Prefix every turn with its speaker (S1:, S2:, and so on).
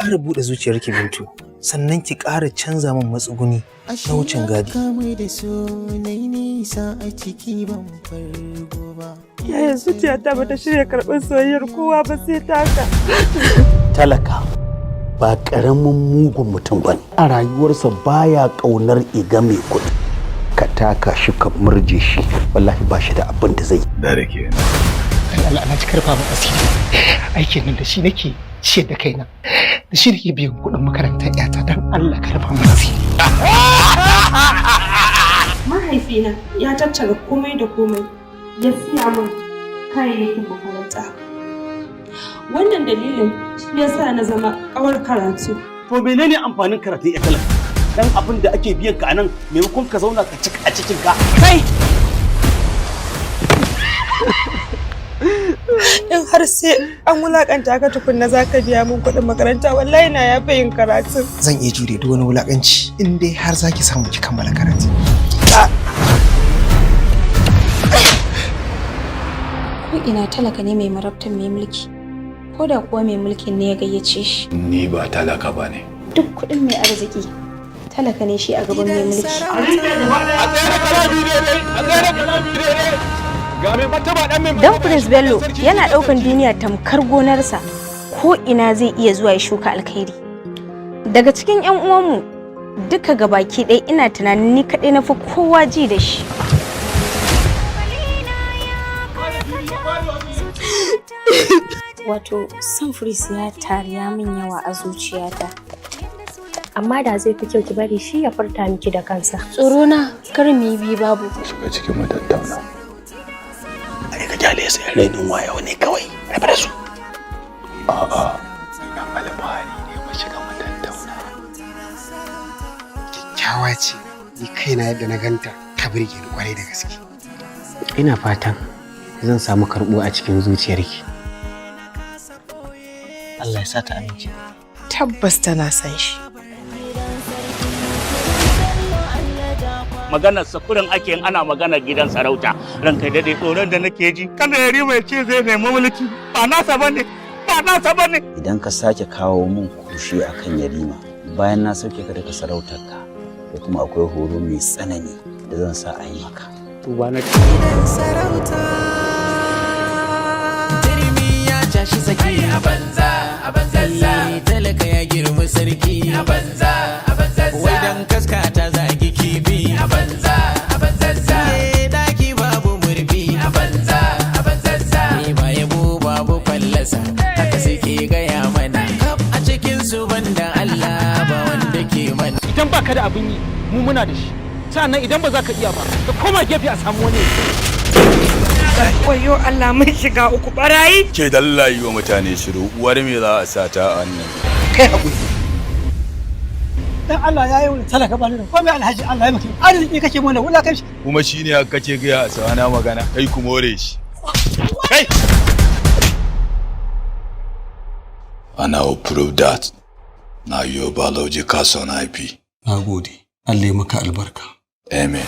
S1: ƙara buɗe zuciyarki Bintu, sannan ki ƙara canza min matsuguni na wucin gadi.
S2: Yaya zuciyata bata shirya karɓar soyayyar kowa ba sai taka.
S3: Talaka ba ƙaramin mugun mutum ba ne. A rayuwarsa baya ƙaunar iga mai kuɗi. Ka taka shi ka murje shi, wallahi ba shi da abin da zai.
S4: Da rake.
S5: Allah na ci karfa mu asiri. Aikin nan da shi nake ciyar da kaina. Da shi nake biyan kuɗin makarantar ƴata dan Allah ka rufa mu asiri.
S6: Mahaifina ya tattara komai da komai ya siya min kayayyakin makaranta. Wannan dalilin ya sa na zama ƙawar karatu.
S3: To menene amfanin karatun ƴa talaka? Dan abin da ake biyan ka anan maimakon ka zauna ka cika a cikin ka.
S5: Kai!
S2: In har sai an wulakanta ka tukunna za ka biya min kuɗin makaranta wallahi na ya fi yin karatu.
S1: Zan iya jure duk wani wulakanci in dai har za ki samu ki kammala karatu.
S7: Ko ina talaka ne mai marabtan mai mulki, ko da kuwa mai mulkin ne ya gayyace shi.
S4: Ni ba talaka ba ne.
S7: Duk kuɗin mai arziki, talaka ne shi a gaban mai mulki.
S8: Dan Prince Bello yana ɗaukan duniya tamkar gonarsa, ko ina zai iya zuwa ya shuka alkhairi. Daga cikin 'yan uwanmu duka gabaki ɗaya ina tunanin ni kaɗai na fi kowa ji da shi.
S7: Wato son Prince ya tariya min yawa a zuciyata.
S8: Amma da zai fi kyau ki bari shi ya furta miki da kansa.
S7: Tsoro na kar mu yi bi babu.
S4: Shiga cikin mu tattauna.
S3: Ai ka jale sai rainin wayo ne kawai. Rabu da su.
S4: A'a. Dan alfahari ne mu shiga mu tattauna.
S1: Kyakkyawa ce, ni kaina yadda na ganta ta burge ni kwarai da gaske.
S9: Ina fatan zan samu karɓo a cikin zuciyarki.
S1: Allah ya sa ta amince.
S2: Tabbas tana san shi.
S3: Maganar sakurin ake yin ana maganar gidan sarauta. Ranka dade tsoron da nake ji. Kada yari mai ce zai nemi mulki. Ba nasa bane. Ba nasa bane.
S10: Idan ka sake kawo mun kushi akan yarima, bayan na sauke ka daga sarautarka, da kuma akwai horo mai tsanani da zan sa a yi maka.
S9: Tuba na
S11: gidan sarauta. Jirmi ya tashi saki a banza, a banzazza. Talaka ya girma sarki a banza, a banzazza. Wai dan kaskata zagi kibi a banza, a banzazza. Daki babu murfi a banza, a banzazza. Ni ba yabo babu fallasa, haka suke gaya mana. A cikin su banda Allah ba wanda ke mana.
S5: Idan baka da abin yi, mu muna da shi. Sannan idan ba za ka iya ba, ka koma gefe a samu wani.
S2: Wayo Allah mun shiga uku barayi.
S4: Ke dallayi wa mutane shiru, uwar me za a sata a wannan.
S1: Kai hakuri.
S5: Dan Allah ya yi wani talaka ba ne. Ko mai alhaji Allah ya maka. Arziki kake mana wulakan shi.
S4: Kuma shine haka kake ga a sawana magana, kai ku more shi. Kai! And I will prove that. Now your biological son IP.
S1: Nagode. Allah ya maka albarka.
S4: Amen.